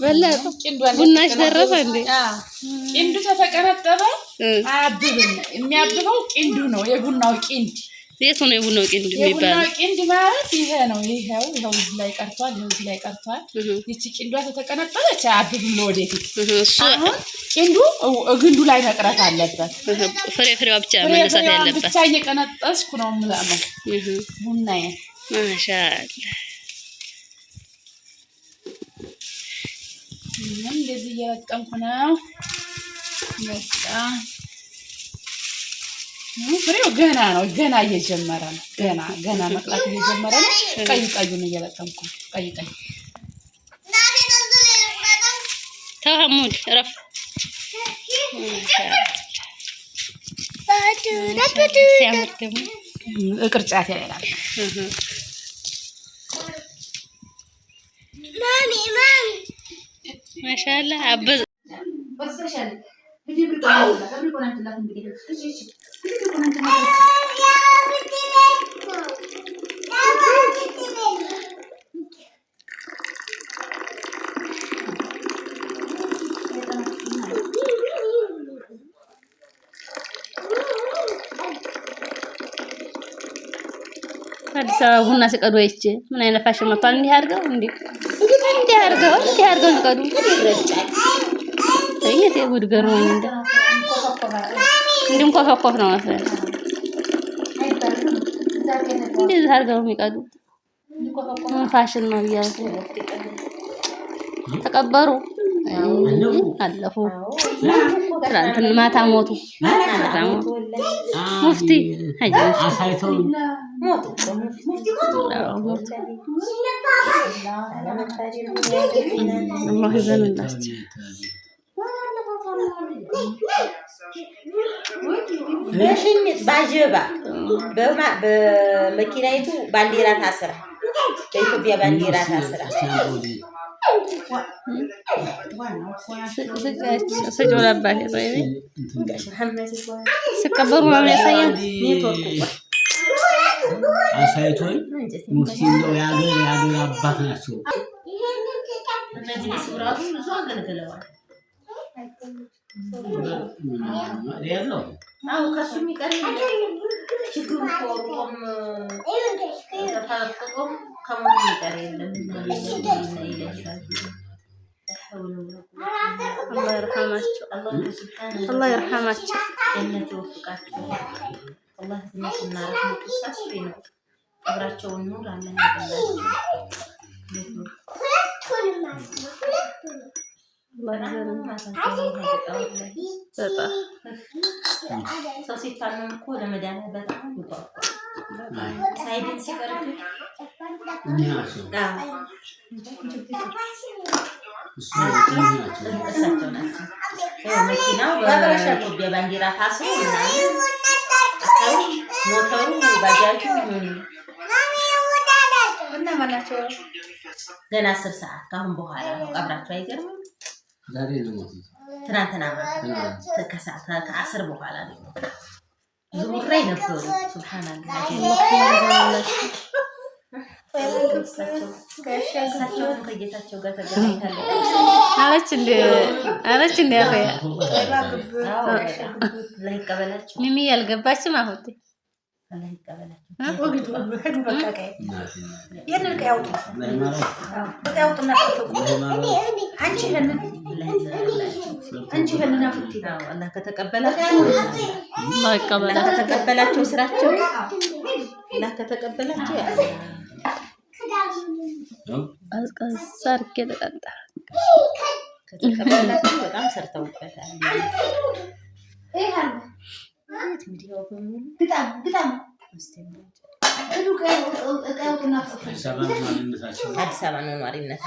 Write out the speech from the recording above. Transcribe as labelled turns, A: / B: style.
A: በለጠ ቡናሽ ደረሰ እንዴ?
B: ቂንዱ ተተቀነጠበ አያብብም። የሚያብበው ቂንዱ ነው፣ የቡናው ቂንድ።
A: የቱ ነው የቡናው ቂንድ የሚባለው?
B: የቡናው ቂንድ ማለት ይሄ ነው። ይሄው እዚህ ላይ ቀርቷል፣ እዚህ ላይ ቀርቷል። ይቺ ቂንዷ ተተቀነጠበች አያብብም ወደፊት። አሁን ቂንዱ ግንዱ ላይ መቅረት አለበት።
A: ፍሬዋ ብቻ መነሳት ያለበት።
B: ብቻ እየቀነጠስኩ ነው የምዛመው ቡናዬ።
A: ማሻአላ
B: እንደዚህ እየለቀምኩ ነው። በቃ ፍሬው ገና ነው፣ ገና እየጀመረ ነው። ገና መቅላት እየጀመረ ነው። ቀዩን እየለቀምኩ ቀይ
A: ተሐሙድ ረፍ ሲያምር ደግሞ
B: ቅርጫት ያላል።
A: ማሻአላ አበዝ አዲስ አበባ ቡና ሲቀዱ አይቼ ምን አይነት ፋሽን መጥቷል። እንዲህ አድርገው ሲቀዱ እየት ጉድ ገርሞኝ እንዲህ ኮፈኮፍ ነው መሰለኝ። እንደዚህ አድርገው የሚቀዱ ምን ፋሽን ነው እያልኩ ተቀበሩ አለፉ። ትናንትና ማታ ሞቱ። ሙፍቲ ሀጂ ሞቱ። አላህ ይዘንላችሁ።
C: በሽኝት ባጀባ በመኪናይቱ ባንዲራ ታስራ በኢትዮጵያ ባንዲራ ታስራ
A: ሲቀበሩ ነው የሚያሳየው።
D: አሳይቶኝ ሙፍቲ እንደው የሀገር አባት ናቸው።
C: እነዚህ ሱራቱ ብዙ አገልግለዋል። አዎ ከሱ የሚቀር ችግሩ ቆም ተፋቅቆም ከሞት የሚቀር የለም።
A: አላህ ይርሐማቸው። አላህ ይርሐማቸው።
C: ጀነት ይወፍቃቸው። አላህ ዝነትና ረህመቱ ሰፊ ነው። ቀብራቸውን ኑር አላህ ያደርግላቸው። ሰው ሲታመም እኮ ለመድኃኒት በጣም ይጓጓል። ሳይድን ሲቀር እሳቸው ናቸው። መኪናው በኢትዮጵያ ባንዲራ ታስሮ ሞተሩ ባጃጁ ገና 10 ሰዓት ካሁን በኋላ ነው ቀብራቸው። አይገርምም? ትናንትና ከ10 በኋላ ነው ዙሁር ላይ ነበሩ። ሱብሃንአላህ ከጌታቸው ጋር
A: አለች እንደ አኸያ
C: ላይ ቀበላቸው
A: ሚሚ ያልገባችም አሁን
C: አላህ ይቀበላቸው። አላህ ከተቀበላቸው ስራቸው አላህ ከተቀበላቸው
A: አስቀሳር ከደጣጣ
C: ከተቀበላቸው በጣም ሰርተውበታል። አዲስ አበባ ነው ኗሪነት።